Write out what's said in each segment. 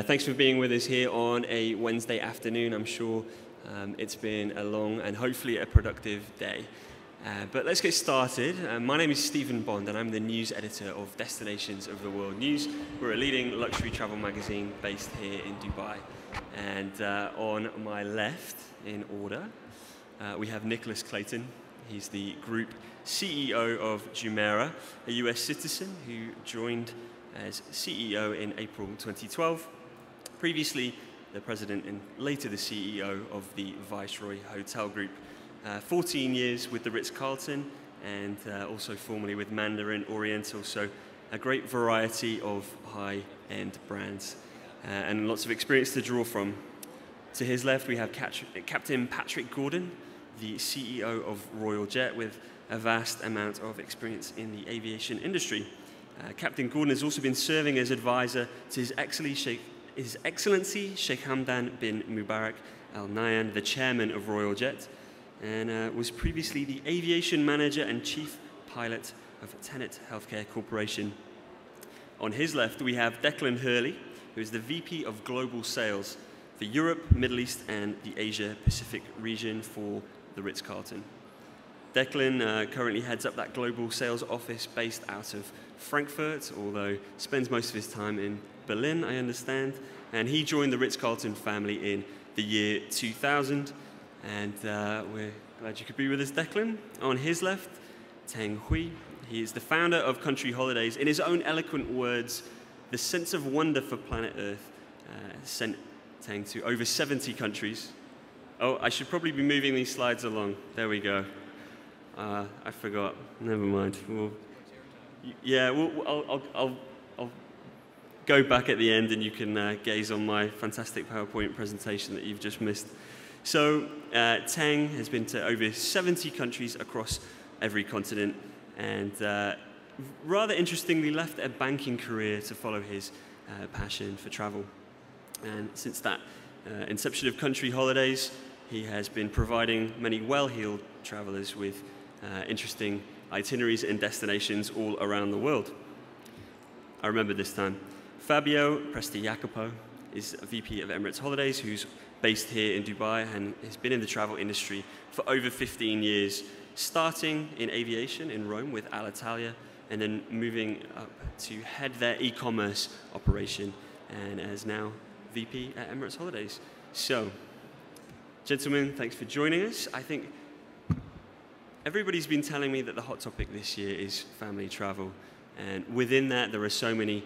Thanks for being with us here on a Wednesday afternoon. I'm sure it's been a long and hopefully a productive day. But let's get started. My name is Stephen Bond and I'm the news editor of Destinations of the World News. We're a leading luxury travel magazine based here in Dubai. And on my left, in order, we have Nicholas Clayton. He's the group CEO of Jumeirah, a US citizen who joined as CEO in April 2012. Previously, the president and later the CEO of the Viceroy Hotel Group. 14 years with the Ritz Carlton and also formerly with Mandarin Oriental, so a great variety of high-end brands and lots of experience to draw from. To his left, we have Captain Patrick Gordon, the CEO of Royal Jet, with a vast amount of experience in the aviation industry. Captain Gordon has also been serving as advisor to His Excellency Sheikh Hamdan bin Mubarak Al Nahyan, the chairman of Royal Jet, and was previously the aviation manager and chief pilot of Tenet Healthcare Corporation. On his left, we have Declan Hurley, who is the VP of Global Sales for Europe, Middle East, and the Asia-Pacific region for the Ritz Carlton. Declan currently heads up that global sales office based out of Frankfurt, although spends most of his time in Berlin, I understand. And he joined the Ritz Carlton family in the year 2000. And we're glad you could be with us, Declan. On his left, Theng Hwee. He is the founder of Country Holidays. In his own eloquent words, the sense of wonder for planet Earth sent Theng to over 70 countries. Oh, I should probably be moving these slides along. There we go. I forgot. Never mind. I'll go back at the end and you can gaze on my fantastic PowerPoint presentation that you've just missed. So Theng has been to over 70 countries across every continent and rather interestingly left a banking career to follow his passion for travel. And since that inception of Country Holidays, he has been providing many well-heeled travelers with interesting itineraries and destinations all around the world. I remember this time. Fabio Prestijacopo is a VP of Emirates Holidays who's based here in Dubai and has been in the travel industry for over 15 years, starting in aviation in Rome with Alitalia and then moving up to head their e-commerce operation and is now VP at Emirates Holidays. So, gentlemen, thanks for joining us. I think everybody's been telling me that the hot topic this year is family travel. And within that, there are so many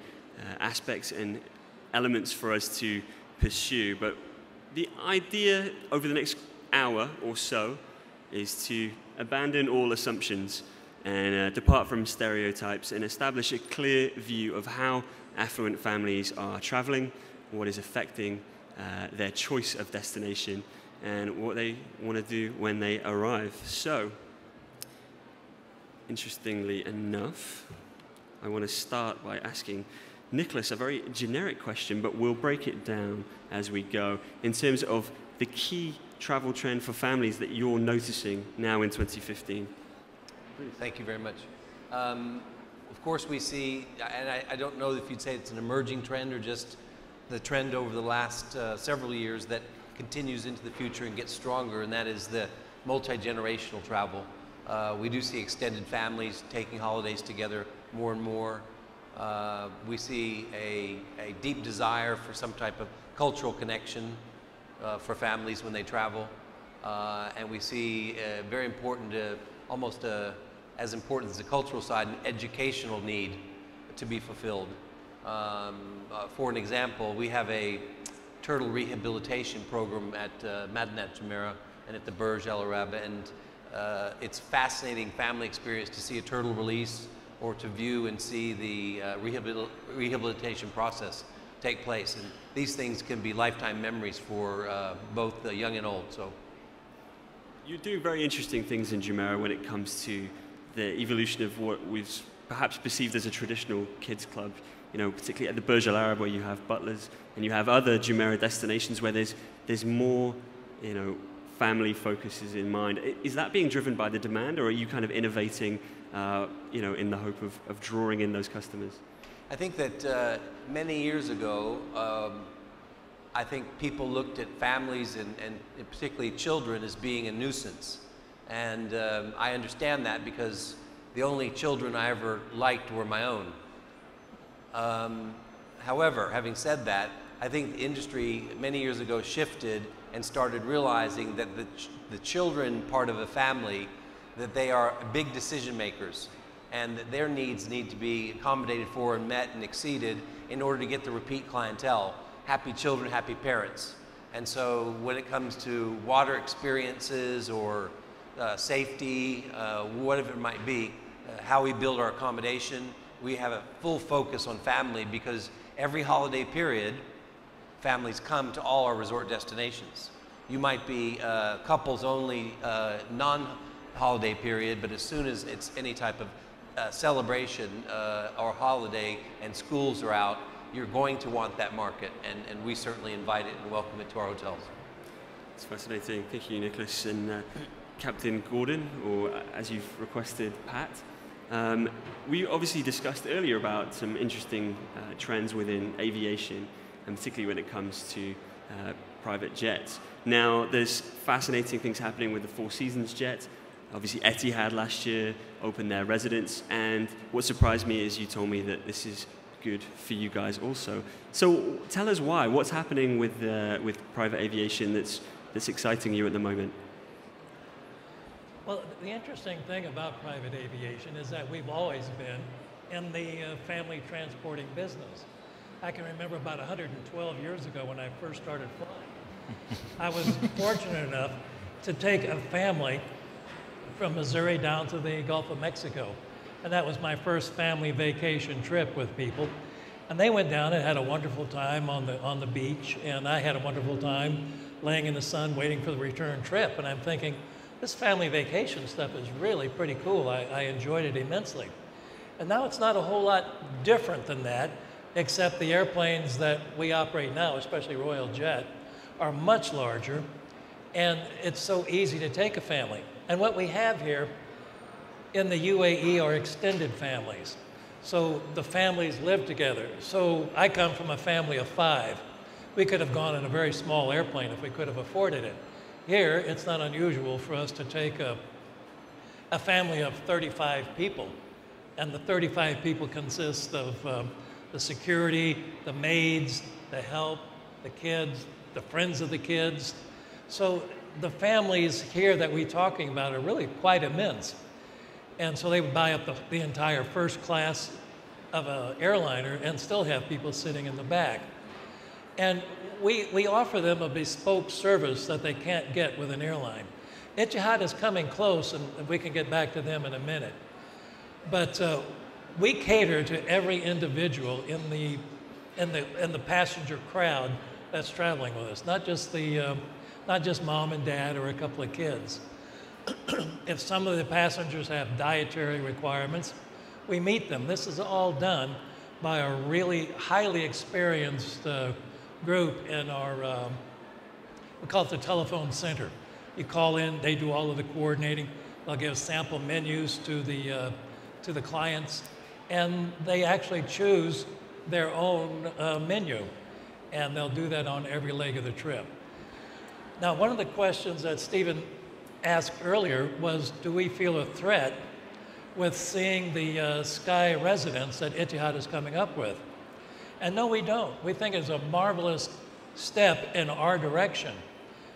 aspects and elements for us to pursue. But the idea over the next hour or so is to abandon all assumptions and depart from stereotypes and establish a clear view of how affluent families are traveling, what is affecting their choice of destination, and what they want to do when they arrive. So, interestingly enough, I want to start by asking Nicholas a very generic question, but we'll break it down as we go in terms of the key travel trend for families that you're noticing now in 2015. Thank you very much. Of course, we see, and I don't know if you'd say it's an emerging trend or just the trend over the last several years that continues into the future and gets stronger, and that is the multi-generational travel. We do see extended families taking holidays together more and more. We see a deep desire for some type of cultural connection for families when they travel. And we see very important, almost as important as the cultural side, an educational need to be fulfilled. For an example, we have a turtle rehabilitation program at Madinat Jumeirah and at the Burj Al Arab, and it's fascinating family experience to see a turtle release or to view and see the rehabilitation process take place. And these things can be lifetime memories for both the young and old. So, you do very interesting things in Jumeirah when it comes to the evolution of what we've perhaps perceived as a traditional kids club. You know, particularly at the Burj Al Arab, where you have butlers and you have other Jumeirah destinations where there's more, you know, family focuses in mind. Is that being driven by the demand, or are you kind of innovating, you know, in the hope of drawing in those customers? I think that many years ago, I think people looked at families and particularly children as being a nuisance. And I understand that because the only children I ever liked were my own. However, having said that, I think the industry many years ago shifted and started realizing that the children part of a family, that they are big decision makers and that their needs need to be accommodated for and met and exceeded in order to get the repeat clientele. Happy children, happy parents. And so when it comes to water experiences or safety, whatever it might be, how we build our accommodation, we have a full focus on family because every holiday period, families come to all our resort destinations. You might be couples only non-holiday period, but as soon as it's any type of celebration or holiday and schools are out, you're going to want that market, and we certainly invite it and welcome it to our hotels. It's fascinating. Thank you, Nicholas. And Captain Gordon, or as you've requested, Pat. We obviously discussed earlier about some interesting trends within aviation, and particularly when it comes to private jets. Now, there's fascinating things happening with the Four Seasons jet. Obviously, Etihad last year opened their residence, and what surprised me is you told me that this is good for you guys also. So tell us why. What's happening with private aviation that's exciting you at the moment? Well, the interesting thing about private aviation is that we've always been in the family transporting business. I can remember about 112 years ago when I first started flying. I was fortunate enough to take a family from Missouri down to the Gulf of Mexico. And that was my first family vacation trip with people. And they went down and had a wonderful time on the beach, and I had a wonderful time laying in the sun waiting for the return trip. And I'm thinking, this family vacation stuff is really pretty cool. I enjoyed it immensely. And now it's not a whole lot different than that, except the airplanes that we operate now, especially Royal Jet, are much larger, and it's so easy to take a family. And what we have here in the UAE are extended families. So the families live together. So I come from a family of 5. We could have gone in a very small airplane if we could have afforded it. Here, it's not unusual for us to take a family of 35 people. And the 35 people consist of the security, the maids, the help, the kids, the friends of the kids. So the families here that we're talking about are really quite immense. And so they would buy up the entire first class of an airliner and still have people sitting in the back. And we offer them a bespoke service that they can't get with an airline. Etihad is coming close, and we can get back to them in a minute. But we cater to every individual in the passenger crowd that's traveling with us, not just mom and dad or a couple of kids. If some of the passengers have dietary requirements, we meet them. This is all done by a really highly experienced group in our, we call it the telephone center. You call in, they do all of the coordinating. They'll give sample menus to the clients, and they actually choose their own menu, and they'll do that on every leg of the trip. Now, one of the questions that Stephen asked earlier was, do we feel a threat with seeing the sky residence that Etihad is coming up with? And no, we don't. We think it's a marvelous step in our direction,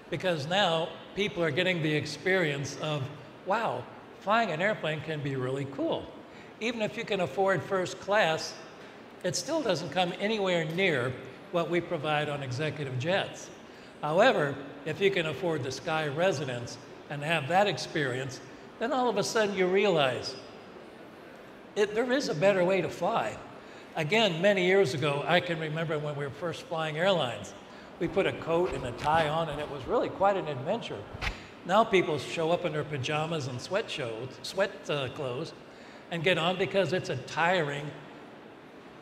because now people are getting the experience of, wow, flying an airplane can be really cool. Even if you can afford first class, it still doesn't come anywhere near what we provide on executive jets. However, if you can afford the sky residence and have that experience, then all of a sudden you realize there is a better way to fly. Again, many years ago, I can remember when we were first flying airlines. We put a coat and a tie on, and it was really quite an adventure. Now people show up in their pajamas and sweat clothes and get on because it's a tiring,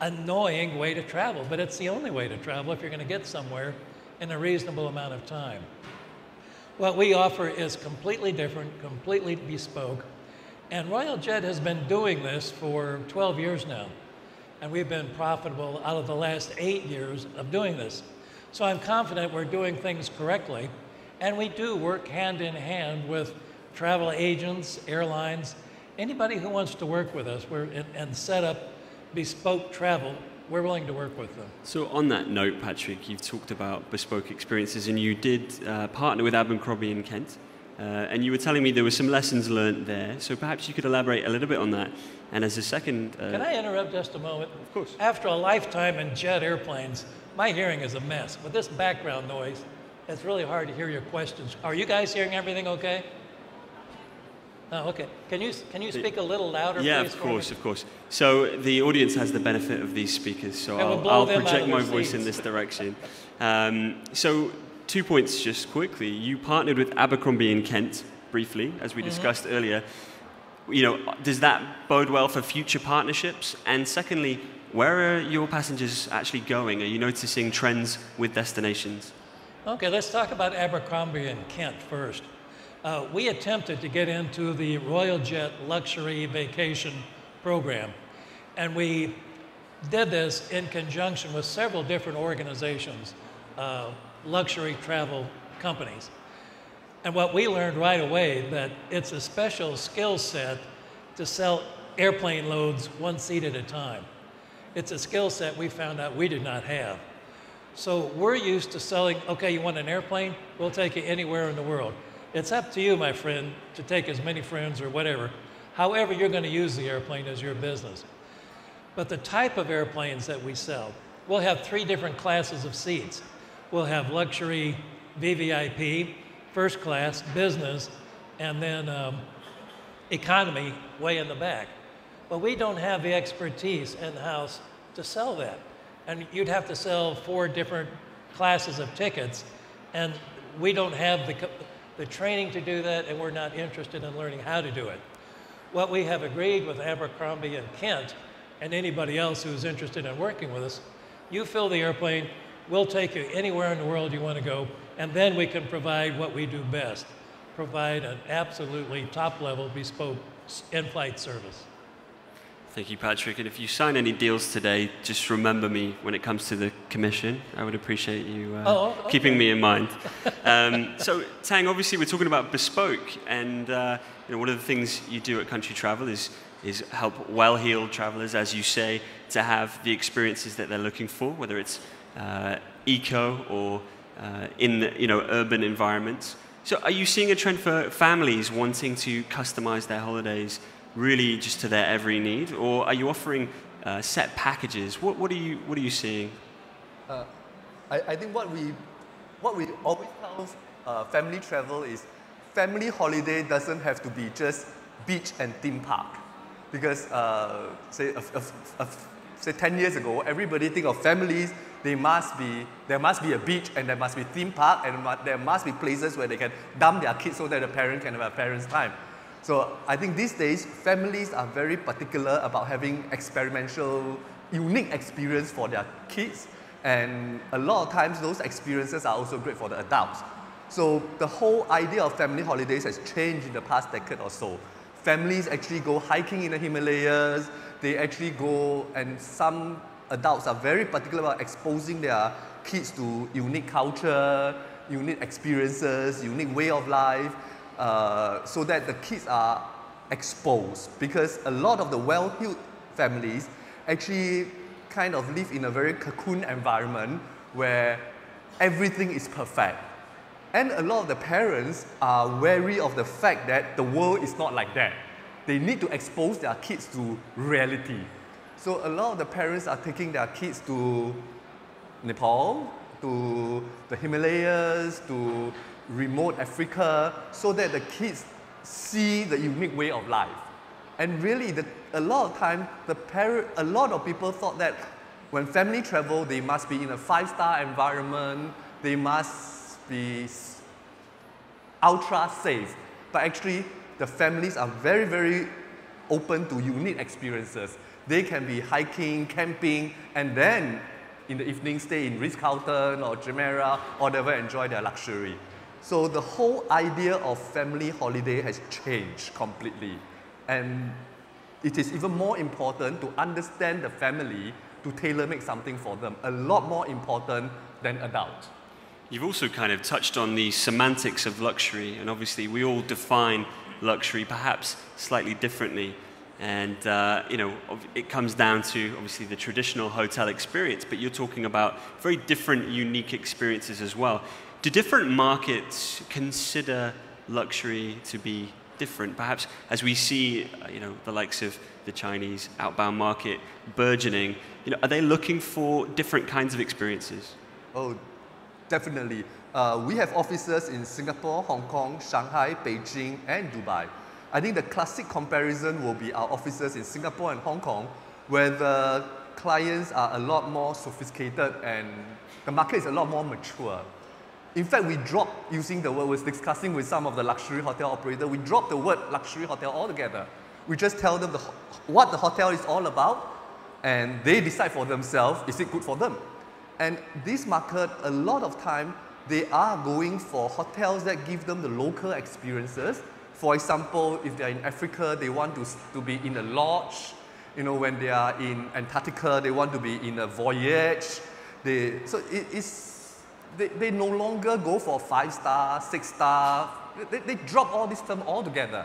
annoying way to travel. But it's the only way to travel if you're going to get somewhere in a reasonable amount of time. What we offer is completely different, completely bespoke. And Royal Jet has been doing this for 12 years now. And we've been profitable out of the last 8 years of doing this. So I'm confident we're doing things correctly, and we do work hand in hand with travel agents, airlines, anybody who wants to work with us and set up bespoke travel. We're willing to work with them. So on that note, Patrick, you've talked about bespoke experiences, and you did partner with Abercrombie in Kent, and you were telling me there were some lessons learned there. So perhaps you could elaborate a little bit on that. And as a second... Can I interrupt just a moment? Of course. After a lifetime in jet airplanes, my hearing is a mess. With this background noise, it's really hard to hear your questions. Are you guys hearing everything okay? Oh, okay. Can you speak a little louder, yeah, please? Yeah, of course. So the audience has the benefit of these speakers, so I'll project my voice in this direction. So 2 points just quickly. You partnered with Abercrombie in Kent, briefly, as we discussed earlier. You know, does that bode well for future partnerships? And secondly, where are your passengers actually going? Are you noticing trends with destinations? Okay, let's talk about Abercrombie in Kent first. We attempted to get into the Royal Jet Luxury Vacation Program, and we did this in conjunction with several different organizations, luxury travel companies. And what we learned right away, that it's a special skill set to sell airplane loads one seat at a time. It's a skill set we found out we did not have. So we're used to selling, okay, you want an airplane? We'll take you anywhere in the world. It's up to you, my friend, to take as many friends or whatever. However you're going to use the airplane is your business. But the type of airplanes that we sell, we'll have 3 different classes of seats. We'll have luxury VVIP, first class, business, and then economy way in the back. But we don't have the expertise in-house to sell that. And you'd have to sell 4 different classes of tickets, and we don't have the training to do that, and we're not interested in learning how to do it. What we have agreed with Abercrombie and Kent, and anybody else who's interested in working with us, you fill the airplane, we'll take you anywhere in the world you want to go, and then we can provide what we do best, provide an absolutely top-level bespoke in-flight service. Thank you, Patrick. And if you sign any deals today, just remember me when it comes to the commission. I would appreciate you keeping me in mind. So, Theng, obviously we're talking about bespoke, and you know, one of the things you do at Country Travel is help well-heeled travelers, as you say, to have the experiences that they're looking for, whether it's eco or in the, urban environments. So, are you seeing a trend for families wanting to customize their holidays really just to their every need, or are you offering set packages? What are you seeing? I think what we always tell family travel is family holiday doesn't have to be just beach and theme park, because say 10 years ago, everybody think of families. There must be a beach, and there must be theme park, and there must be places where they can dump their kids so that the parent can have a parent's time. So I think these days, families are very particular about having experiential, unique experience for their kids. And a lot of times, those experiences are also great for the adults. So the whole idea of family holidays has changed in the past decade or so. Families actually go hiking in the Himalayas. They actually go, and some adults are very particular about exposing their kids to unique culture, unique experiences, unique way of life. So that the kids are exposed, because a lot of the well-heeled families actually kind of live in a very cocoon environment where everything is perfect. And a lot of the parents are wary of the fact that the world is not like that. They need to expose their kids to reality. So a lot of the parents are taking their kids to Nepal, to the Himalayas, to remote Africa, so that the kids see the unique way of life. And really, a lot of time, a lot of people thought that when family travel, they must be in a 5-star environment, they must be ultra safe. But actually, the families are very, very open to unique experiences. They can be hiking, camping, and then in the evening stay in Ritz Carlton or Jumeirah, or whatever, enjoy their luxury. So the whole idea of family holiday has changed completely. And it is even more important to understand the family to tailor-make something for them. A lot more important than adult. You've also kind of touched on the semantics of luxury, and obviously we all define luxury perhaps slightly differently. And you know, it comes down to obviously the traditional hotel experience, but you're talking about very different, unique experiences as well. Do different markets consider luxury to be different? Perhaps as we see, you know, the likes of the Chinese outbound market burgeoning, you know, are they looking for different kinds of experiences? Oh, definitely. We have offices in Singapore, Hong Kong, Shanghai, Beijing, and Dubai. I think the classic comparison will be our offices in Singapore and Hong Kong, where the clients are a lot more sophisticated and the market is a lot more mature. In fact, we dropped, using the word, was discussing with some of the luxury hotel operators, we dropped the word luxury hotel altogether. We just tell them what the hotel is all about, and they decide for themselves, is it good for them? And this market, a lot of time, they are going for hotels that give them the local experiences. For example, if they're in Africa, they want to be in a lodge. You know, when they are in Antarctica, they want to be in a voyage. They no longer go for 5-star, 6-star. They drop all this term altogether.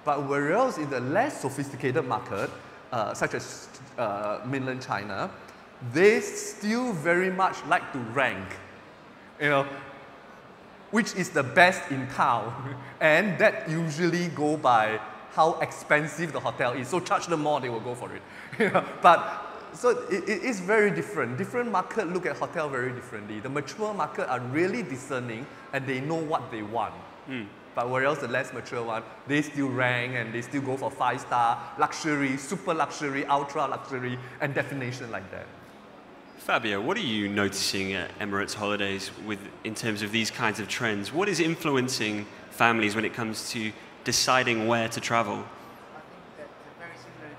But whereas in the less sophisticated market, such as mainland China, they still very much like to rank, you know, which is the best in town. And that usually go by how expensive the hotel is. So charge them more, they will go for it. You know, but so it is very different. Different markets look at hotel very differently. The mature market are really discerning and they know what they want. But whereas the less mature one, they still rank and they still go for 5-star, luxury, super luxury, ultra luxury, and definition like that. Fabio, what are you noticing at Emirates Holidays in terms of these kinds of trends? What is influencing families when it comes to deciding where to travel? I think that's very similar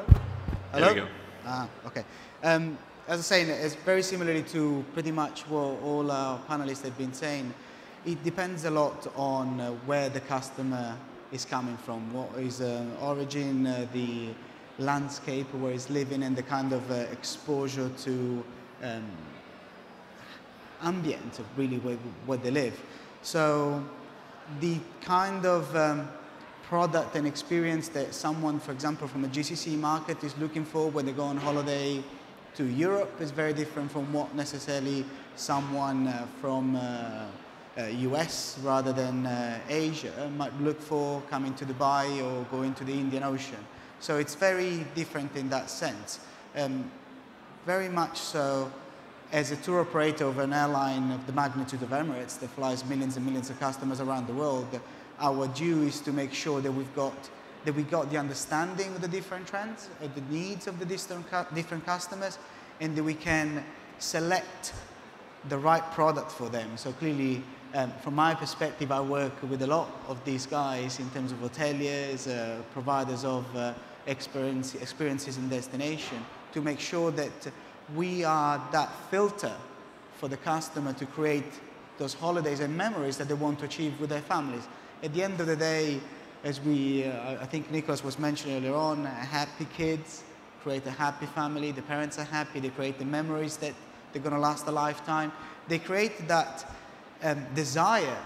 to Hello? There we go. Okay. As I was saying, it's very similarly to pretty much what all our panelists have been saying. It depends a lot on where the customer is coming from, what is origin, the landscape where he's living, and the kind of exposure to ambient of really where they live. So the kind of product and experience that someone, for example, from a GCC market is looking for when they go on holiday to Europe is very different from what necessarily someone from US rather than Asia might look for coming to Dubai or going to the Indian Ocean. So it's very different in that sense. Very much so, as a tour operator of an airline of the magnitude of Emirates that flies millions and millions of customers around the world, our due is to make sure that we got the understanding of the different trends, of the needs of the different customers, and that we can select the right product for them. So clearly, from my perspective, I work with a lot of these guys in terms of hoteliers, providers of experiences and destination, to make sure that we are that filter for the customer to create those holidays and memories that they want to achieve with their families. At the end of the day, as I think Nicholas was mentioning earlier on, happy kids create a happy family, the parents are happy, they create the memories that they're going to last a lifetime. They create that desire,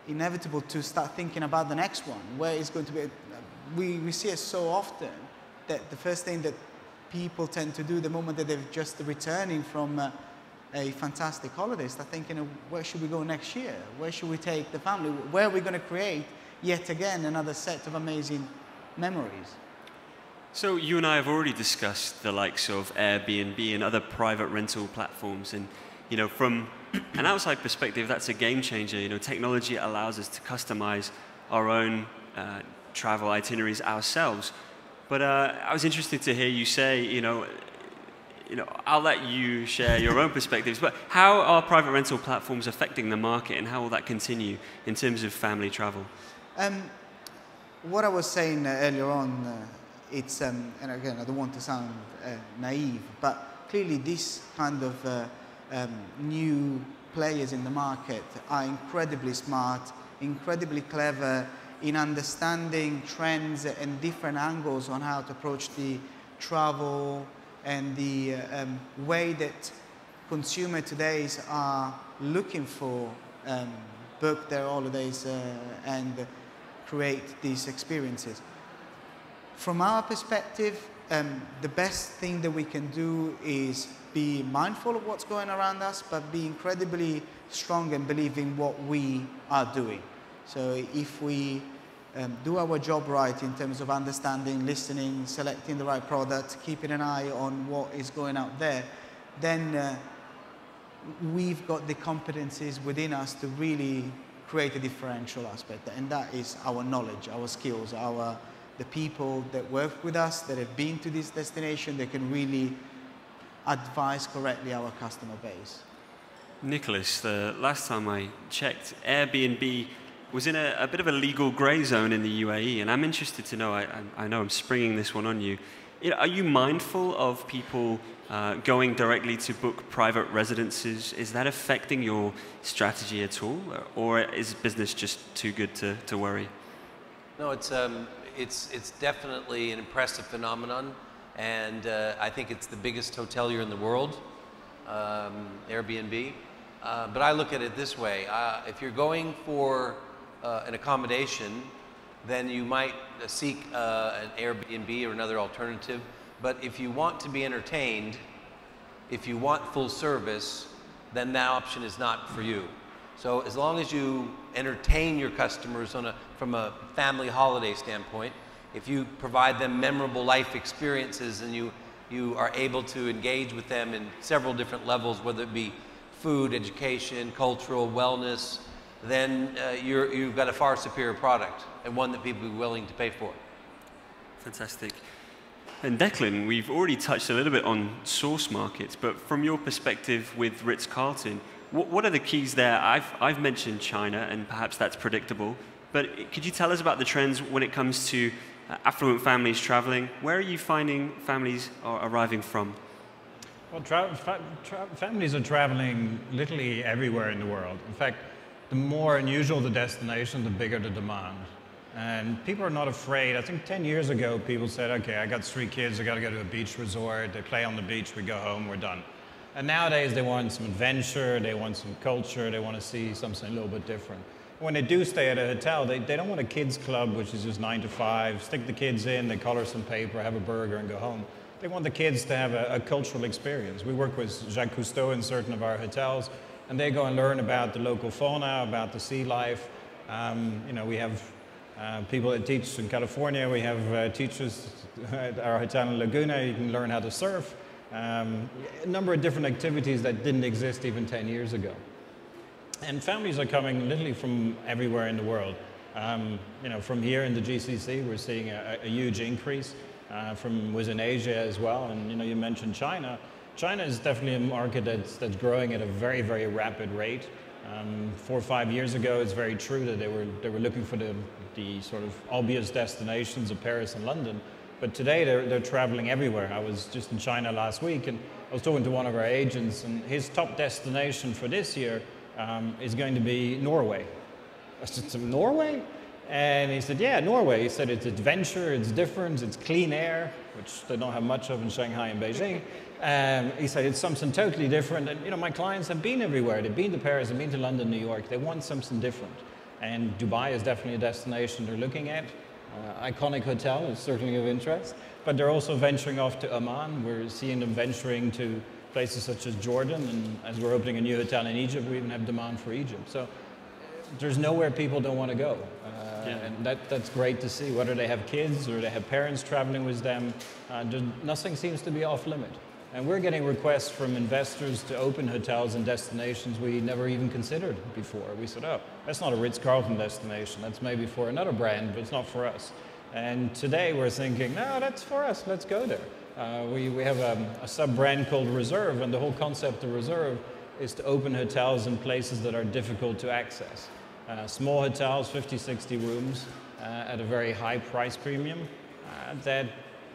inevitable, to start thinking about the next one, where it's going to be. We see it so often that the first thing that people tend to do the moment that they're just returning from a fantastic holiday, start thinking, where should we go next year? Where should we take the family? Where are we going to create, yet again, another set of amazing memories? So you and I have already discussed the likes of Airbnb and other private rental platforms, and you know, from an outside perspective, that's a game changer. You know, technology allows us to customize our own travel itineraries ourselves. But I was interested to hear you say, you know, I'll let you share your own perspectives, but how are private rental platforms affecting the market, and how will that continue in terms of family travel? What I was saying earlier on, it's, and again, I don't want to sound naive, but clearly this kind of new players in the market are incredibly smart, incredibly clever in understanding trends and different angles on how to approach the travel and the way that consumers today are looking for book their holidays and create these experiences. From our perspective, the best thing that we can do is be mindful of what's going around us, but be incredibly strong and believe in what we are doing. So if we do our job right in terms of understanding, listening, selecting the right product, keeping an eye on what is going out there, then we've got the competencies within us to really create a differential aspect, and that is our knowledge, our skills, the people that work with us, that have been to this destination, that can really advise correctly our customer base. Nicholas, the last time I checked, Airbnb was in a bit of a legal grey zone in the UAE, and I'm interested to know, I know I'm springing this one on you, are you mindful of people going directly to book private residences? Is that affecting your strategy at all, or is business just too good to worry? No, it's definitely an impressive phenomenon, and I think it's the biggest hotelier in the world, Airbnb. But I look at it this way: if you're going for an accommodation, then you might seek an Airbnb or another alternative. But if you want to be entertained, if you want full service, then that option is not for you. So as long as you entertain your customers from a family holiday standpoint, if you provide them memorable life experiences and you are able to engage with them in several different levels, whether it be food, education, cultural, wellness, then you've got a far superior product, and one that people will be willing to pay for. Fantastic. And Declan, we've already touched a little bit on source markets, but from your perspective with Ritz Carlton, what are the keys there? I've mentioned China, and perhaps that's predictable, but could you tell us about the trends when it comes to affluent families traveling? Where are you finding families are arriving from? Well, families are traveling literally everywhere in the world. In fact, the more unusual the destination, the bigger the demand. And people are not afraid. I think 10 years ago, people said, okay, I got 3 kids, I got to go to a beach resort, they play on the beach, we go home, we're done. And nowadays, they want some adventure, they want some culture, they want to see something a little bit different. When they do stay at a hotel, they don't want a kids club, which is just 9 to 5, stick the kids in, they color some paper, have a burger, and go home. They want the kids to have a cultural experience. We work with Jacques Cousteau in certain of our hotels, and they go and learn about the local fauna, about the sea life. We have people that teach in California. We have teachers at our hotel in Laguna. You can learn how to surf. A number of different activities that didn't exist even 10 years ago. And families are coming literally from everywhere in the world. From here in the GCC, we're seeing a huge increase from within Asia as well. And you mentioned China. China is definitely a market that's growing at a very, very rapid rate. 4 or 5 years ago, it's very true that they were looking for the sort of obvious destinations of Paris and London. But today, they're traveling everywhere. I was just in China last week, and I was talking to one of our agents, and his top destination for this year is going to be Norway. I said, Norway? And he said, yeah, Norway. He said, it's adventure, it's different, it's clean air, which they don't have much of in Shanghai and Beijing. He said, it's something totally different. And, my clients have been everywhere. They've been to Paris, they've been to London, New York. They want something different. And Dubai is definitely a destination they're looking at. Iconic hotel is certainly of interest. But they're also venturing off to Oman. We're seeing them venturing to places such as Jordan. And as we're opening a new hotel in Egypt, we even have demand for Egypt. So there's nowhere people don't want to go. And that's great to see. Whether they have kids or they have parents traveling with them, nothing seems to be off limit. And we're getting requests from investors to open hotels and destinations we never even considered before. We said, oh, that's not a Ritz Carlton destination. That's maybe for another brand, but it's not for us. And today we're thinking, no, that's for us. Let's go there. We have a sub-brand called Reserve, and the whole concept of Reserve is to open hotels in places that are difficult to access. Small hotels, 50, 60 rooms, at a very high price premium, that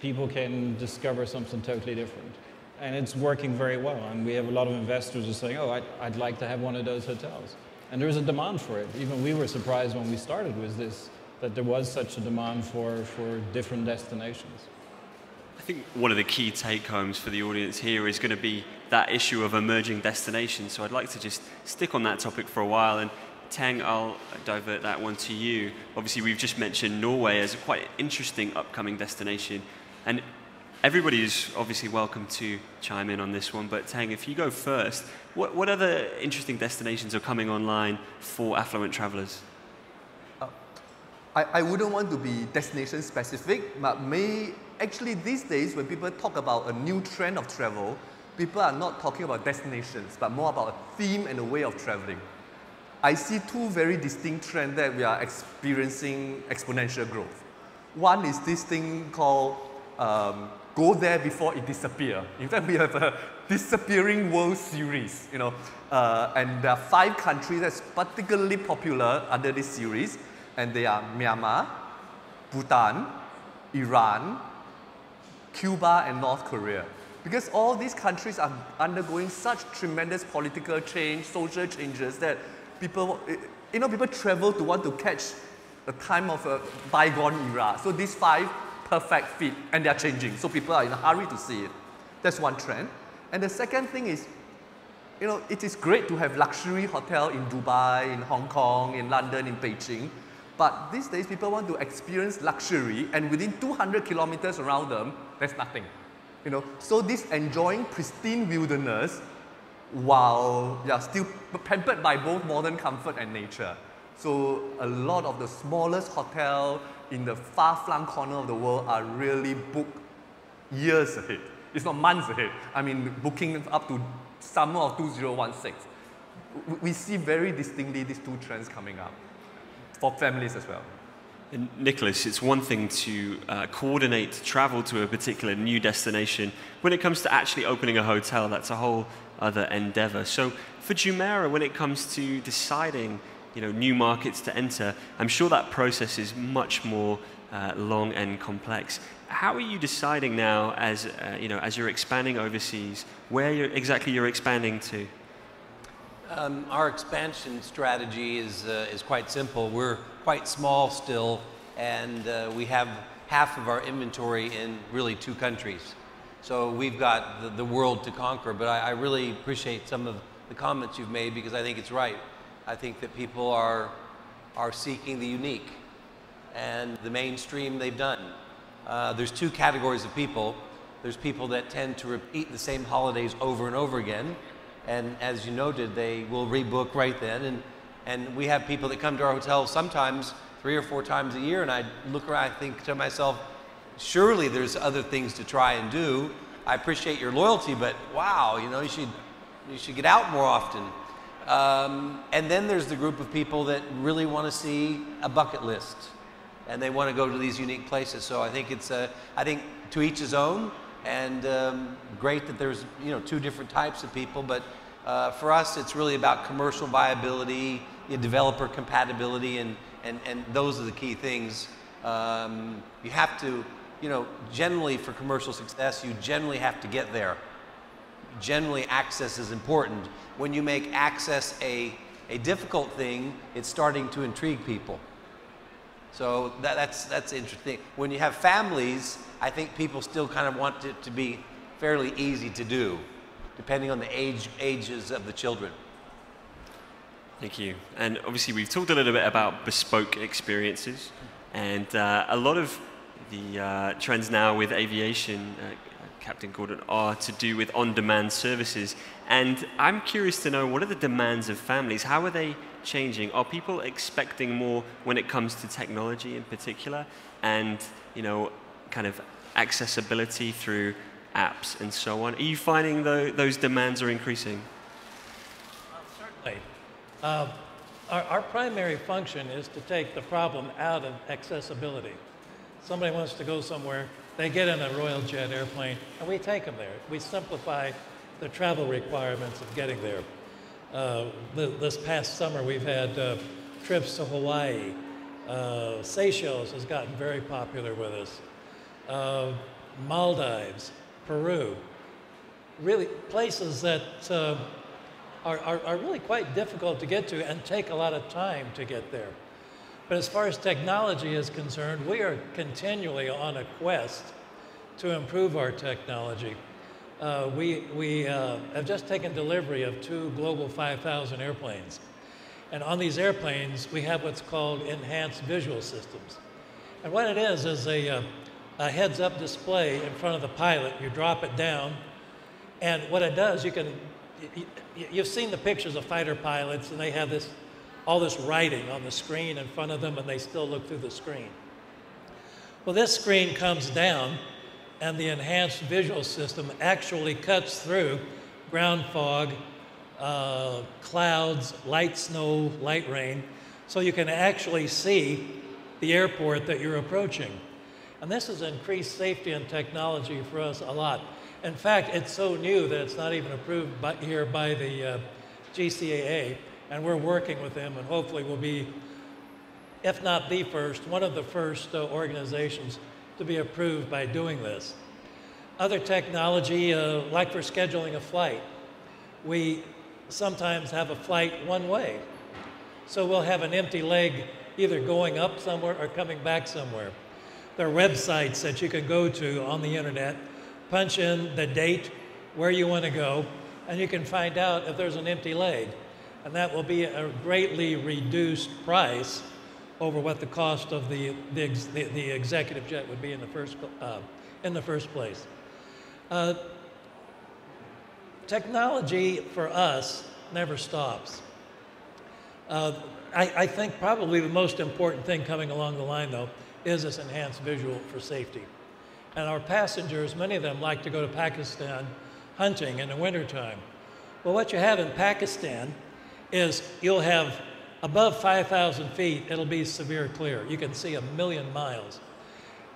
people can discover something totally different. And it's working very well. And we have a lot of investors who are saying, oh, I'd like to have one of those hotels. And there's a demand for it. Even we were surprised when we started with this, that there was such a demand for different destinations. I think one of the key take-homes for the audience here is going to be that issue of emerging destinations. So I'd like to just stick on that topic for a while. And Theng, I'll divert that one to you. Obviously, we've just mentioned Norway as a quite interesting upcoming destination. And everybody is obviously welcome to chime in on this one. But Theng, if you go first, what other interesting destinations are coming online for affluent travelers? I wouldn't want to be destination specific, but actually these days when people talk about a new trend of travel, people are not talking about destinations, but more about a theme and a way of traveling. I see two very distinct trends that we are experiencing exponential growth. One is this thing called go there before it disappears. In fact, we have a disappearing world series, you know, and there are 5 countries that's particularly popular under this series. And they are Myanmar, Bhutan, Iran, Cuba, and North Korea. Because all these countries are undergoing such tremendous political change, social changes that people, people travel to want to catch the time of a bygone era. So these 5 perfect fit, and they are changing. So people are in a hurry to see it. That's one trend. And the second thing is, it is great to have luxury hotel in Dubai, in Hong Kong, in London, in Beijing. But these days, people want to experience luxury, and within 200 kilometers around them, there's nothing. So this enjoying pristine wilderness, while they are still pampered by both modern comfort and nature. So a lot of the smallest hotel in the far-flung corner of the world are really booked years ahead. It's not months ahead. I mean, booking up to summer of 2016. We see very distinctly these two trends coming up. For families as well. And Nicholas, it's one thing to coordinate travel to a particular new destination. When it comes to actually opening a hotel, that's a whole other endeavor. So for Jumeirah, when it comes to deciding new markets to enter, I'm sure that process is much more long and complex. How are you deciding now as you're expanding overseas, where exactly you're expanding to? Our expansion strategy is quite simple. We're quite small still, and we have half of our inventory in really 2 countries. So we've got the world to conquer, but I really appreciate some of the comments you've made because I think it's right. I think that people are seeking the unique, and the mainstream they've done. There's 2 categories of people. There's people that tend to repeat the same holidays over and over again. And as you noted, they will rebook right then. And we have people that come to our hotel sometimes 3 or 4 times a year. And I look around, I think to myself, surely there's other things to try and do. I appreciate your loyalty, but wow, you should get out more often. And then there's the group of people that really want to see a bucket list, and they want to go to these unique places. So I think it's to each his own. And great that there's 2 different types of people, but for us it's really about commercial viability, developer compatibility, and those are the key things. You have to, generally for commercial success, you generally have to get there. Generally access is important. When you make access a difficult thing, it's starting to intrigue people. So that's interesting. When you have families, I think people still kind of want it to be fairly easy to do, depending on the ages of the children. Thank you. And obviously we've talked a little bit about bespoke experiences, and a lot of the trends now with aviation, Captain Gordon, are to do with on-demand services. And I'm curious to know, what are the demands of families? How are they changing? Are people expecting more when it comes to technology in particular, and kind of accessibility through apps and so on? Are you finding those demands are increasing? Certainly. Our primary function is to take the problem out of accessibility. Somebody wants to go somewhere, they get in a Royal Jet airplane, and we take them there. We simplify the travel requirements of getting there. This past summer, we've had trips to Hawaii. Seychelles has gotten very popular with us. Maldives, Peru, really places that are really quite difficult to get to and take a lot of time to get there. But as far as technology is concerned, we are continually on a quest to improve our technology. We have just taken delivery of 2 Global 5000 airplanes. And on these airplanes, we have what's called enhanced visual systems. And what it is a heads-up display in front of the pilot. You drop it down, and what it does, you've seen the pictures of fighter pilots, and they have all this writing on the screen in front of them, and they still look through the screen. Well, this screen comes down, and the enhanced visual system actually cuts through ground fog, clouds, light snow, light rain, so you can actually see the airport that you're approaching. And this has increased safety and technology for us a lot. In fact, it's so new that it's not even approved here by the GCAA, and we're working with them, and hopefully we'll be, if not the first, one of the first organizations to be approved by doing this. Other technology, like for scheduling a flight, we sometimes have a flight one way. So we'll have an empty leg either going up somewhere or coming back somewhere. There are websites that you can go to on the internet, punch in the date, where you want to go, and you can find out if there's an empty leg. And that will be a greatly reduced price over what the cost of the executive jet would be in the first place. Technology for us never stops. I think probably the most important thing coming along the line, though, is this enhanced visual for safety. And our passengers, many of them like to go to Pakistan hunting in the wintertime. Well, what you have in Pakistan is you'll have above 5,000 feet, it'll be severe clear. You can see 1,000,000 miles.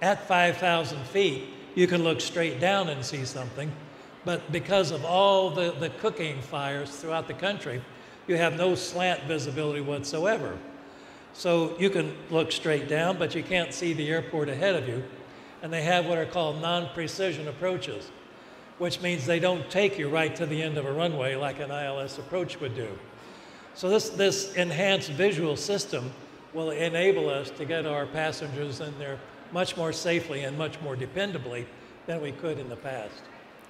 At 5,000 feet, you can look straight down and see something. But because of all the cooking fires throughout the country, you have no slant visibility whatsoever. So you can look straight down, but you can't see the airport ahead of you. And they have what are called non-precision approaches, which means they don't take you right to the end of a runway like an ILS approach would do. So this enhanced visual system will enable us to get our passengers in there much more safely and much more dependably than we could in the past.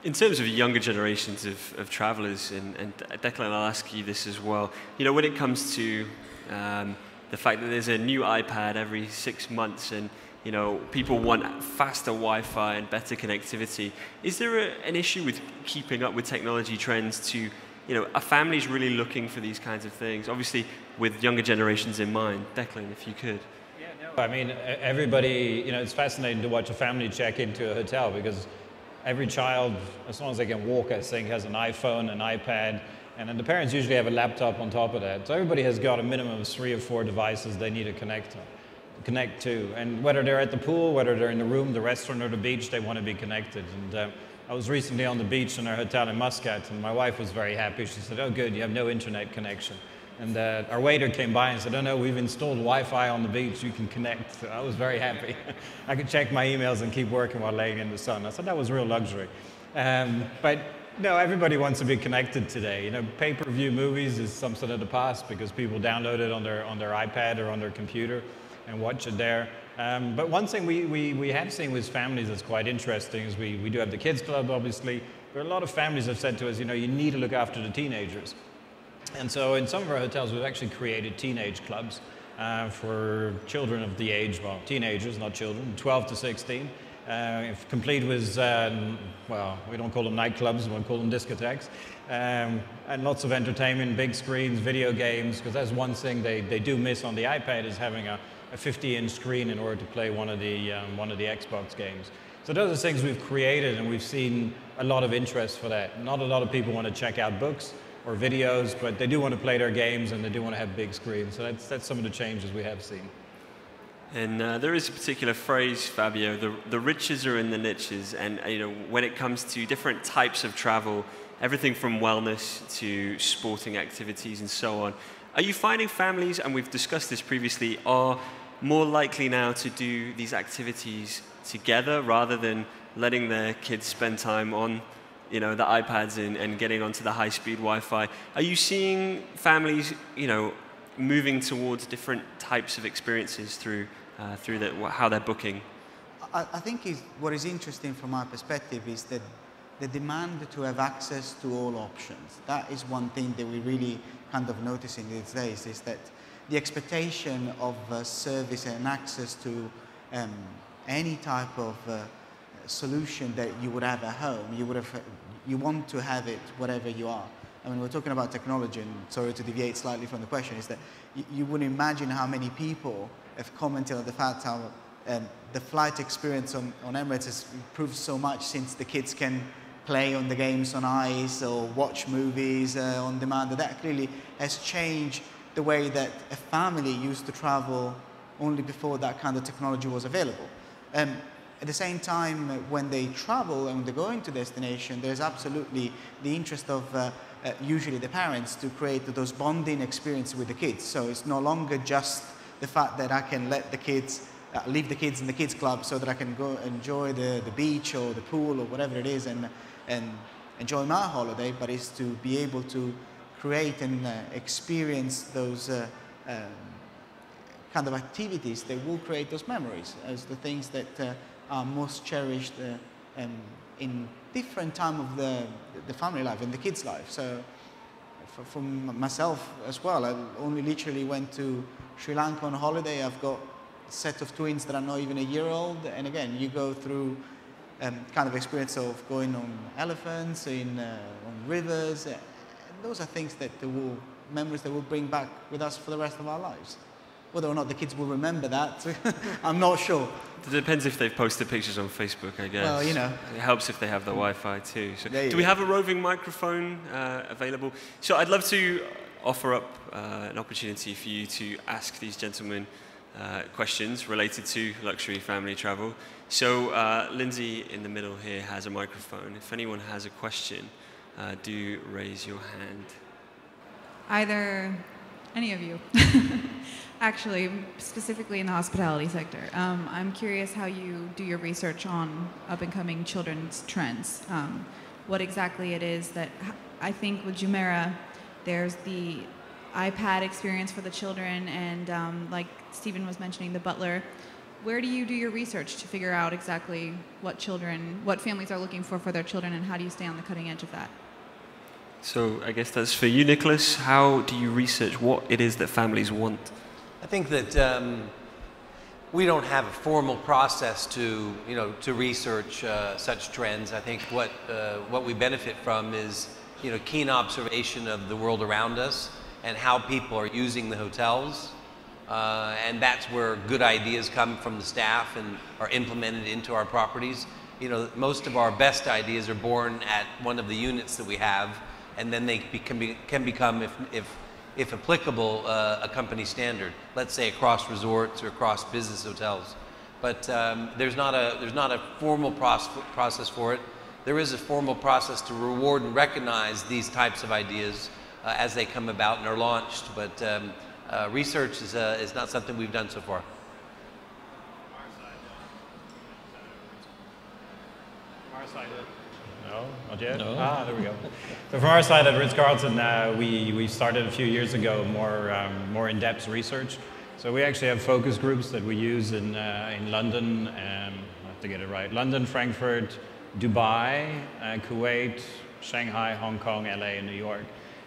In terms of younger generations of travelers, and Declan, I'll ask you this as well, you know, when it comes to the fact that there's a new iPad every 6 months and, you know, people want faster Wi-Fi and better connectivity, is there an issue with keeping up with technology trends to, you know, are families really looking for these kinds of things? Obviously, with younger generations in mind. Declan, if you could. Yeah, no, I mean, everybody, you know, it's fascinating to watch a family check into a hotel because every child, as long as they can walk, I think, has an iPhone, an iPad, and then the parents usually have a laptop on top of that. So everybody has got a minimum of 3 or 4 devices they need to connect to. And whether they're at the pool, whether they're in the room, the restaurant, or the beach, they want to be connected. And I was recently on the beach in our hotel in Muscat, and my wife was very happy. She said, "Oh, good, you have no internet connection." And our waiter came by and said, "Oh no, we've installed Wi-Fi on the beach, you can connect." So I was very happy. I could check my emails and keep working while laying in the sun. I thought that was real luxury. But no, everybody wants to be connected today. You know, pay-per-view movies is something of the past because people download it on their iPad or on their computer and watch it there. But one thing we have seen with families that's quite interesting is we do have the kids club, obviously, but a lot of families have said to us, you know, you need to look after the teenagers. And so in some of our hotels, we've actually created teenage clubs for children of the age, well, teenagers, not children, 12 to 16. If complete with, well, we don't call them nightclubs, we call them discotheques. And lots of entertainment, big screens, video games, because that's one thing they do miss on the iPad is having a 50-inch screen in order to play one of the Xbox games. So those are things we've created, and we've seen a lot of interest for that. Not a lot of people want to check out books or videos, but they do want to play their games and they do want to have big screens. So that's some of the changes we have seen. And there is a particular phrase, Fabio, the riches are in the niches. And you know, when it comes to different types of travel, everything from wellness to sporting activities and so on, are you finding families, and we've discussed this previously, are more likely now to do these activities together rather than letting their kids spend time on, you know, the iPads and getting onto the high-speed Wi-Fi? Are you seeing families, you know, moving towards different types of experiences through how they're booking? I think what is interesting from my perspective is that the demand to have access to all options. That is one thing that we really kind of noticing these days, is that the expectation of service and access to any type of solution that you would have at home, you want to have it wherever you are. I mean, we're talking about technology, and sorry to deviate slightly from the question, is that you wouldn't imagine how many people have commented on the fact how the flight experience on Emirates has improved so much since the kids can play on the games on ice or watch movies on demand. That clearly has changed the way that a family used to travel only before that kind of technology was available. At the same time, when they travel and they go into destination, there's absolutely the interest of usually the parents to create those bonding experiences with the kids. So it's no longer just the fact that I can let the kids, leave the kids in the kids club so that I can go enjoy the beach or the pool or whatever it is and enjoy my holiday, but it's to be able to create and experience those kind of activities that will create those memories as the things that are most cherished in different time of the family life and the kids' life. So for myself as well, I only literally went to Sri Lanka on holiday. I've got a set of twins that are not even a year old, and again, you go through kind of experience of going on elephants, on rivers. Those are things that memories that we'll bring back with us for the rest of our lives. Whether or not the kids will remember that, I'm not sure. It depends if they've posted pictures on Facebook, I guess. Well, you know. It helps if they have the Wi-Fi too. So do go. we have a roving microphone available? So I'd love to offer up an opportunity for you to ask these gentlemen questions related to luxury family travel. So Lindsay in the middle here has a microphone. If anyone has a question, do raise your hand. Either any of you. Actually, specifically in the hospitality sector. I'm curious how you do your research on up-and-coming children's trends. What exactly it is that, I think with Jumeirah, there's the iPad experience for the children, and like Stephen was mentioning, the butler. Where do you do your research to figure out exactly what families are looking for their children, and how do you stay on the cutting edge of that? So I guess that's for you, Nicholas. How do you research what it is that families want? I think that we don't have a formal process to research such trends. I think what we benefit from is keen observation of the world around us and how people are using the hotels, and that's where good ideas come from the staff and are implemented into our properties. Most of our best ideas are born at one of the units that we have, and then they can become, if applicable, a company standard. Let's say across resorts or across business hotels. But there's not a formal process for it. There is a formal process to reward and recognize these types of ideas as they come about and are launched. But research is not something we've done so far. No, not yet? No. There we go. So from our side at Ritz Carlton, we started a few years ago more in-depth research. So we actually have focus groups that we use in London, I have to get it right, London, Frankfurt, Dubai, Kuwait, Shanghai, Hong Kong, LA, and New York.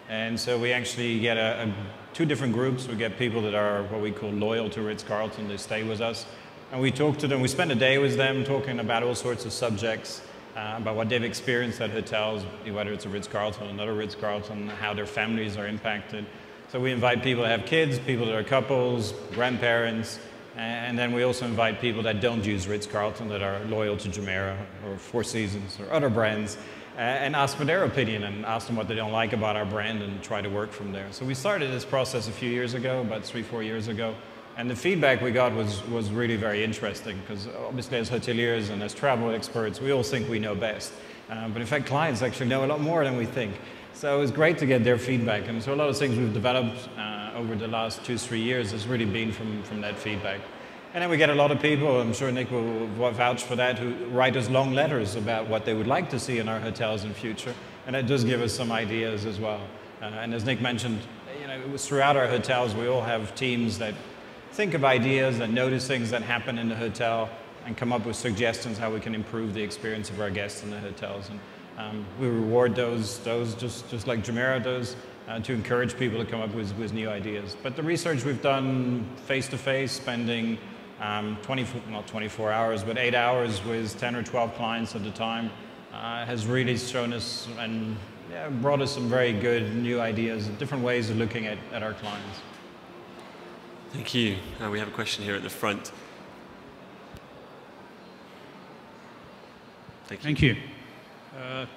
And so we actually get two different groups. We get people that are what we call loyal to Ritz Carlton. They stay with us. And we talk to them. We spend a day with them talking about all sorts of subjects, about what they've experienced at hotels, whether it's a Ritz Carlton, another Ritz Carlton, how their families are impacted. So we invite people that have kids, people that are couples, grandparents, and then we also invite people that don't use Ritz Carlton, that are loyal to Jumeirah or Four Seasons or other brands, and ask for their opinion and ask them what they don't like about our brand and try to work from there. So we started this process a few years ago, about 3-4 years ago. And the feedback we got was really very interesting, because obviously as hoteliers and as travel experts, we all think we know best. But in fact, clients actually know a lot more than we think. So it was great to get their feedback. And so a lot of things we've developed over the last 2-3 years has really been from that feedback. And then we get a lot of people, I'm sure Nick will vouch for that, who write us long letters about what they would like to see in our hotels in future. And that does give us some ideas as well. And as Nick mentioned, it was throughout our hotels, we all have teams that think of ideas and notice things that happen in the hotel, and come up with suggestions how we can improve the experience of our guests in the hotels. And we reward those just like Jumeirah does, to encourage people to come up with new ideas. But the research we've done face-to-face, spending not 24 hours, but 8 hours with 10 or 12 clients at a time, has really shown us and brought us some very good new ideas, different ways of looking at our clients. Thank you. We have a question here at the front. Thank you.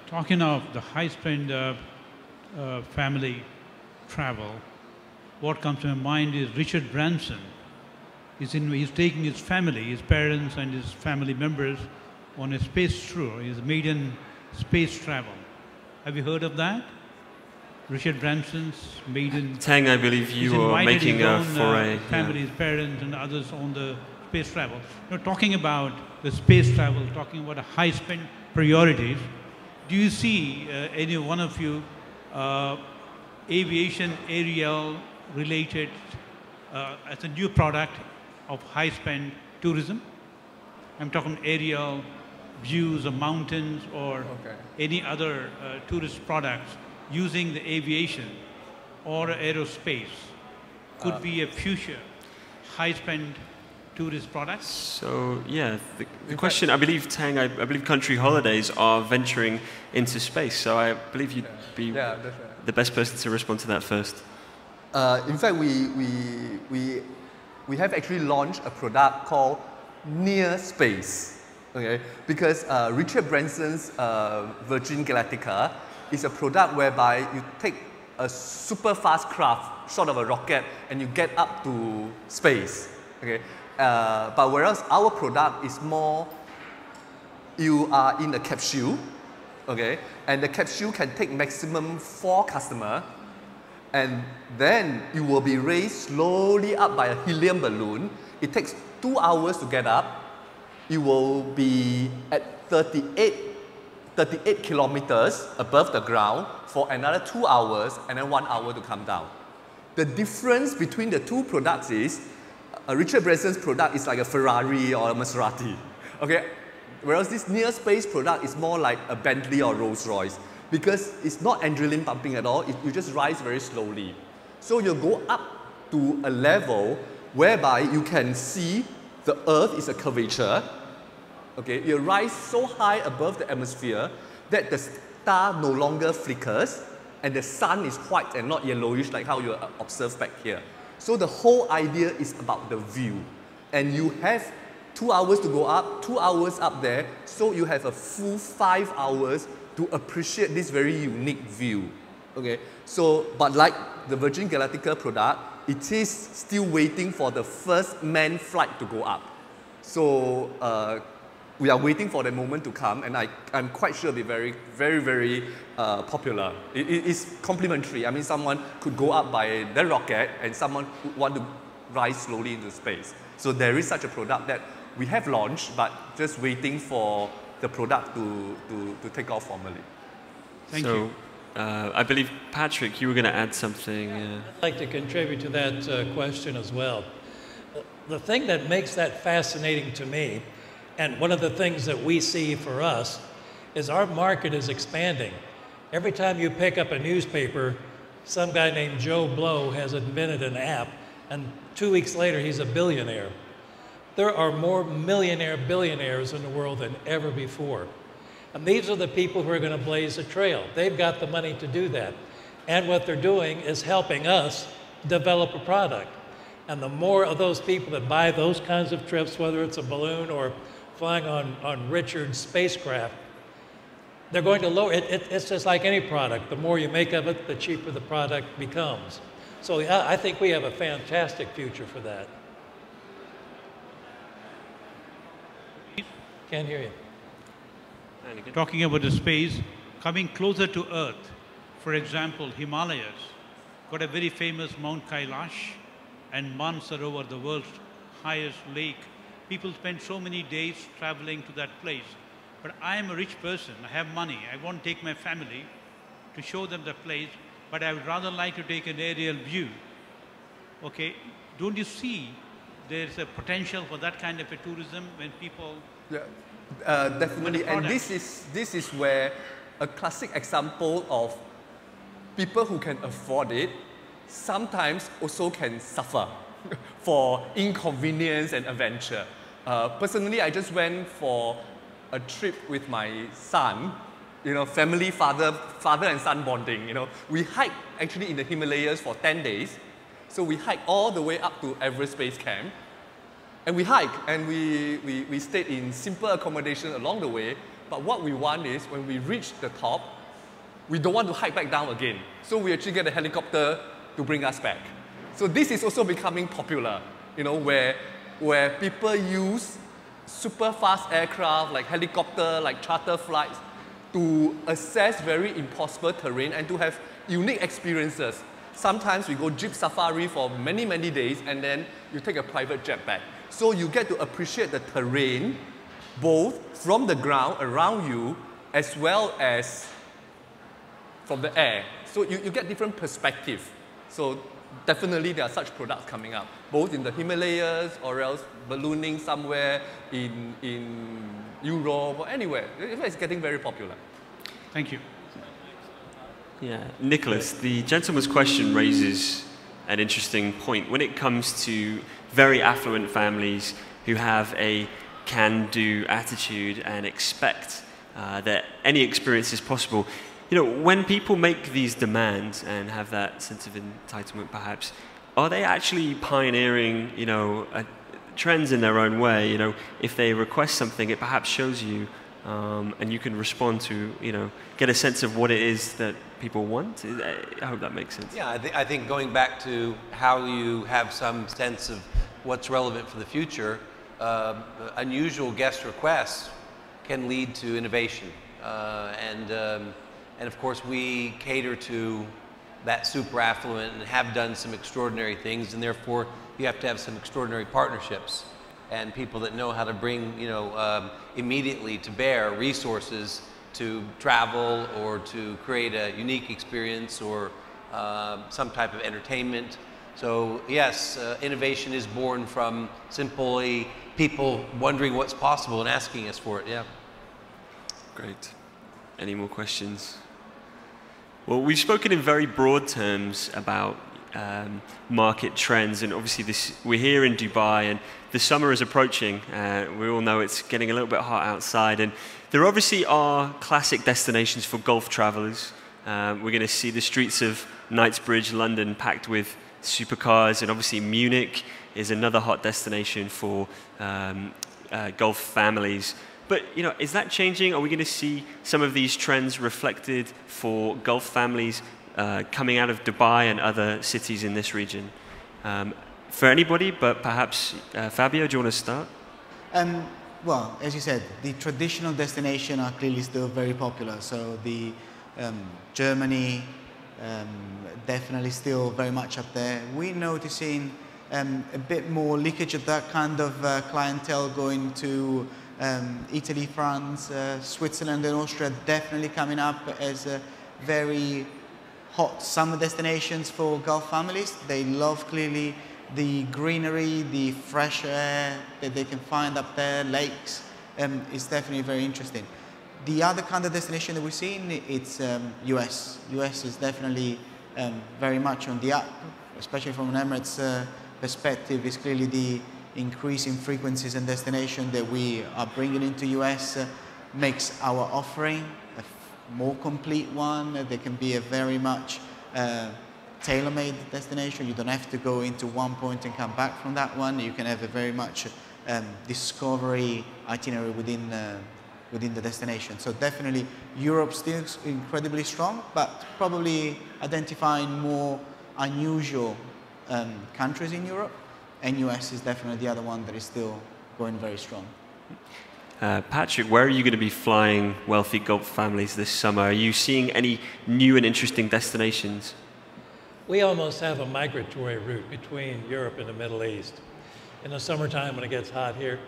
Talking of the high-spend family travel, what comes to my mind is Richard Branson. He's taking his family, his parents and his family members on a space tour. His maiden space travel. Have you heard of that? Richard Branson's maiden. Theng, I believe you are making a foray. Family, his parents and others on the space travel. Now, talking about the space travel, talking about a high-spend priorities, do you see any one of you aviation aerial related as a new product of high-spend tourism? I'm talking aerial views of mountains or any other tourist products using the aviation or aerospace could be a future high-spend tourist product? So, yeah, the question, I believe, Theng, I believe Country Holidays are venturing into space, so I believe you'd be the best person to respond to that first. In fact, we have actually launched a product called Near Space, okay? Because Richard Branson's Virgin Galactica is a product whereby you take a super fast craft, short of a rocket, and you get up to space, okay? But whereas our product is more, you are in a capsule, okay? And the capsule can take maximum 4 customers, and then you will be raised slowly up by a helium balloon. It takes 2 hours to get up. You will be at 38 kilometers above the ground for another 2 hours, and then 1 hour to come down. The difference between the two products is, Richard Branson's product is like a Ferrari or a Maserati, okay? Whereas this Near Space product is more like a Bentley or Rolls Royce, because it's not adrenaline pumping at all, you just rise very slowly. So you go up to a level whereby you can see the Earth is a curvature, okay? You rise so high above the atmosphere that the star no longer flickers and the sun is white and not yellowish like how you observe back here. So the whole idea is about the view. And you have 2 hours to go up, 2 hours up there, so you have a full 5 hours to appreciate this very unique view. Okay? So, but like the Virgin Galactica product, it is still waiting for the first manned flight to go up. So we are waiting for the moment to come, and I'm quite sure it'll be very popular. It is complementary. I mean, someone could go up by the rocket, and someone would want to rise slowly into space. So there is such a product that we have launched, but just waiting for the product to take off formally. Thank you. I believe, Patrick, you were going to add something. I'd like to contribute to that question as well. The thing that makes that fascinating to me, and one of the things that we see for us, is our market is expanding. Every time you pick up a newspaper, some guy named Joe Blow has invented an app, and 2 weeks later he's a billionaire. There are more billionaires in the world than ever before. And these are the people who are going to blaze a trail. They've got the money to do that. And what they're doing is helping us develop a product. And the more of those people that buy those kinds of trips, whether it's a balloon or flying on Richard's spacecraft, they're going to lower it. It's just like any product. The more you make of it, the cheaper the product becomes. So I think we have a fantastic future for that. Can't hear you. Talking about the space, coming closer to Earth. For example, Himalayas got a very famous Mount Kailash and Mansarovar, the world's highest lake. People spend so many days traveling to that place. But I am a rich person, I have money, I won't take my family to show them the place, but I would rather like to take an aerial view. Okay, don't you see there's a potential for that kind of a tourism when people... Yeah, definitely. And this is where a classic example of people who can afford it sometimes also can suffer for inconvenience and adventure. Personally, I just went for a trip with my son, you know, family, father and son bonding, you know. We hiked actually in the Himalayas for 10 days. So we hiked all the way up to Everest Base Camp. And we hiked and we stayed in simple accommodation along the way. But what we want is when we reach the top, we don't want to hike back down again. So we actually get a helicopter to bring us back. So this is also becoming popular, you know, where people use super fast aircraft like helicopter, like charter flights to assess very impossible terrain and to have unique experiences. Sometimes we go jeep safari for many, many days and then you take a private jet back. So you get to appreciate the terrain both from the ground around you as well as from the air. So you get different perspective. So definitely there are such products coming up, both in the Himalayas or else ballooning somewhere in Europe or anywhere. It's getting very popular. Thank you. Yeah, Nicholas, the gentleman's question raises an interesting point. When it comes to very affluent families who have a can-do attitude and expect that any experience is possible, you know, when people make these demands and have that sense of entitlement perhaps, are they actually pioneering, you know, trends in their own way? You know, if they request something, it perhaps shows you and you can respond to, you know, get a sense of what it is that people want. I hope that makes sense. Yeah, I think going back to how you have some sense of what's relevant for the future, unusual guest requests can lead to innovation. And of course, we cater to that super affluent and have done some extraordinary things, and therefore you have to have some extraordinary partnerships and people that know how to bring, you know, immediately to bear resources to travel or to create a unique experience or some type of entertainment. So yes, innovation is born from simply people wondering what's possible and asking us for it, yeah. Great. Any more questions? Well, we've spoken in very broad terms about market trends, and obviously we're here in Dubai and the summer is approaching. We all know it's getting a little bit hot outside, and there obviously are classic destinations for golf travelers. We're going to see the streets of Knightsbridge, London, packed with supercars, and obviously Munich is another hot destination for golf families. But, you know, is that changing? Are we going to see some of these trends reflected for golf families coming out of Dubai and other cities in this region? For anybody, but perhaps Fabio, do you want to start? Well, as you said, the traditional destinations are clearly still very popular. So the Germany, definitely still very much up there. We're noticing a bit more leakage of that kind of clientele going to Italy, France, Switzerland and Austria, definitely coming up as very hot summer destinations for golf families. They love clearly the greenery, the fresh air that they can find up there, lakes, is definitely very interesting. The other kind of destination that we're seeing, it's US. US is definitely very much on the up, especially from an Emirates perspective. Is clearly the increase in frequencies and destination that we are bringing into US makes our offering a more complete one. There can be a very much tailor-made destination. You don't have to go into one point and come back from that one. You can have a very much discovery itinerary within the destination. So definitely Europe still incredibly strong, but probably identifying more unusual countries in Europe, and US is definitely the other one that is still going very strong. Patrick, where are you going to be flying wealthy golf families this summer? Are you seeing any new and interesting destinations? We almost have a migratory route between Europe and the Middle East. In the summertime when it gets hot here,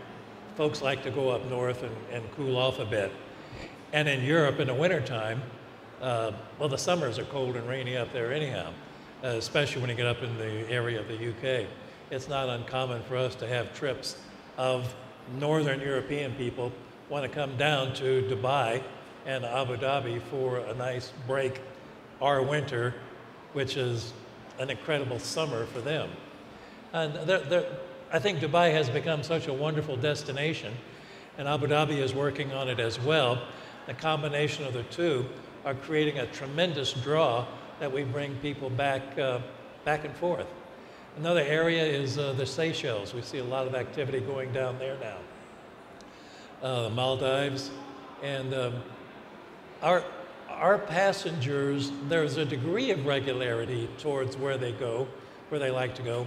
folks like to go up north and cool off a bit. And in Europe in the wintertime, well, the summers are cold and rainy up there anyhow, especially when you get up in the area of the UK. it's not uncommon for us to have trips of Northern European people want to come down to Dubai and Abu Dhabi for a nice break, our winter, which is an incredible summer for them. And I think Dubai has become such a wonderful destination, and Abu Dhabi is working on it as well. The combination of the two are creating a tremendous draw that we bring people back and forth. Another area is the Seychelles. We see a lot of activity going down there now. The Maldives, and our passengers, there's a degree of regularity towards where they go, where they like to go,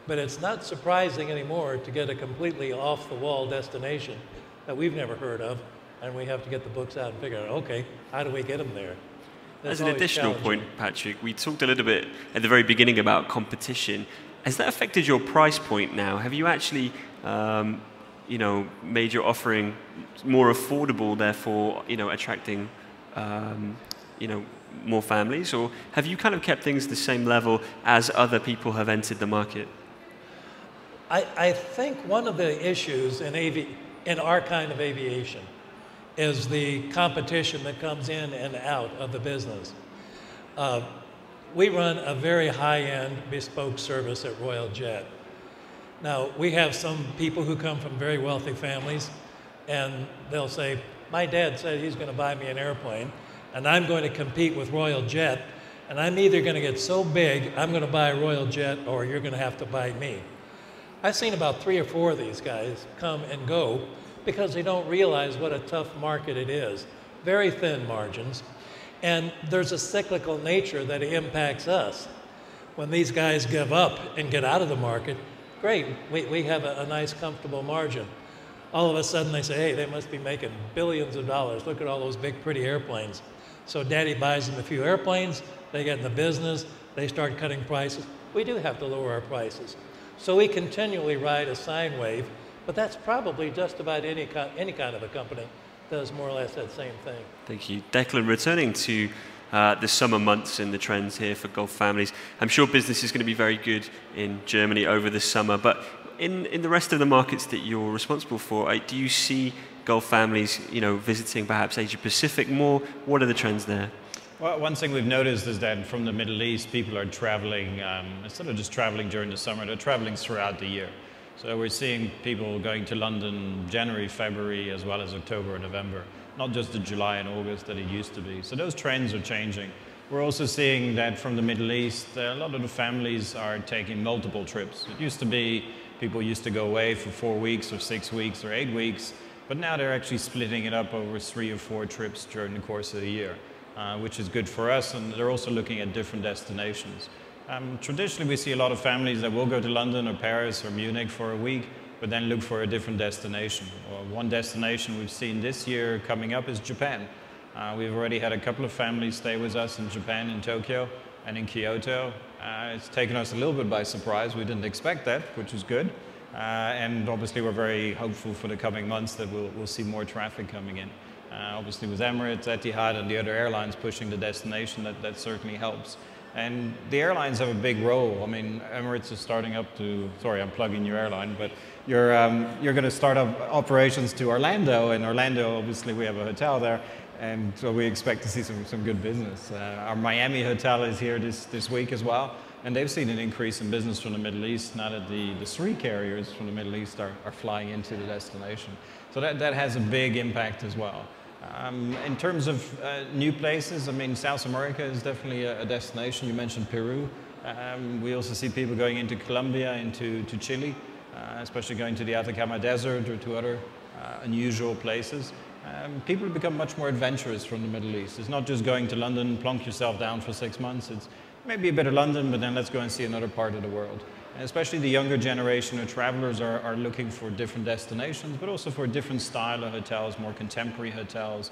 but it's not surprising anymore to get a completely off-the-wall destination that we've never heard of, and we have to get the books out and figure out, okay, how do we get them there? As an additional point, Patrick, we talked a little bit at the very beginning about competition. Has that affected your price point now? Have you actually, made your offering more affordable, therefore, attracting, more families? Or have you kind of kept things the same level as other people have entered the market? I think one of the issues in our kind of aviation is the competition that comes in and out of the business. We run a very high-end bespoke service at Royal Jet. Now, we have some people who come from very wealthy families, and they'll say, my dad said he's going to buy me an airplane, and I'm going to compete with Royal Jet, and I'm either going to get so big, I'm going to buy a Royal Jet, or you're going to have to buy me. I've seen about 3 or 4 of these guys come and go because they don't realize what a tough market it is. Very thin margins. And there's a cyclical nature that impacts us. When these guys give up and get out of the market, great, we have a nice, comfortable margin. All of a sudden they say, hey, they must be making billions of dollars. Look at all those big, pretty airplanes. So daddy buys them a few airplanes, they get in the business, they start cutting prices. We do have to lower our prices. So we continually ride a sine wave, but that's probably just about any kind of a company does more or less that same thing. Thank you. Declan, returning to the summer months and the trends here for Gulf families, I'm sure business is going to be very good in Germany over the summer, but in the rest of the markets that you're responsible for, do you see Gulf families, visiting perhaps Asia Pacific more? What are the trends there? Well, one thing we've noticed is that from the Middle East, people are traveling, instead of just traveling during the summer, they're traveling throughout the year. So we're seeing people going to London January, February, as well as October and November, not just the July and August that it used to be. So those trends are changing. We're also seeing that from the Middle East, a lot of the families are taking multiple trips. It used to be people used to go away for 4 weeks or 6 weeks or 8 weeks, but now they're actually splitting it up over 3 or 4 trips during the course of the year. Which is good for us, and they're also looking at different destinations. Traditionally, we see a lot of families that will go to London or Paris or Munich for a week, but then look for a different destination. One destination we've seen this year coming up is Japan. We've already had a couple of families stay with us in Japan, in Tokyo and in Kyoto. It's taken us a little bit by surprise. We didn't expect that, which is good. And obviously, we're very hopeful for the coming months that we'll see more traffic coming in. Obviously with Emirates, Etihad and the other airlines pushing the destination, that certainly helps. And the airlines have a big role. I mean, Emirates is starting up to, sorry, I'm plugging your airline, but you're going to start up operations to Orlando. And Orlando, obviously we have a hotel there, and so we expect to see some good business. Our Miami hotel is here this week as well, and they've seen an increase in business from the Middle East now that the 3 carriers from the Middle East are flying into the destination. So that has a big impact as well. In terms of new places, I mean, South America is definitely a destination. You mentioned Peru. We also see people going into Colombia, into Chile, especially going to the Atacama Desert or to other unusual places. People become much more adventurous from the Middle East. It's not just going to London, plonk yourself down for 6 months. It's maybe a bit of London, but then let's go and see another part of the world. And especially the younger generation of travelers are looking for different destinations, but also for a different style of hotels, more contemporary hotels.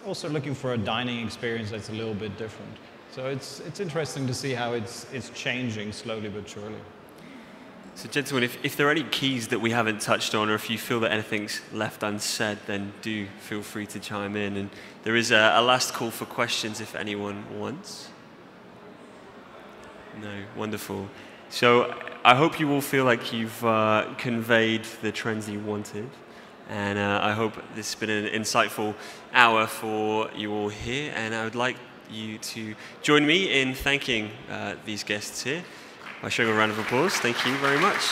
Also looking for a dining experience that's a little bit different. So it's interesting to see how it's changing slowly but surely. So gentlemen, if there are any keys that we haven't touched on, or if you feel that anything's left unsaid, then do feel free to chime in. And there is a last call for questions if anyone wants. No, wonderful. So I hope you all feel like you've conveyed the trends you wanted. And I hope this has been an insightful hour for you all here. And I would like you to join me in thanking these guests here by showing a round of applause. Thank you very much.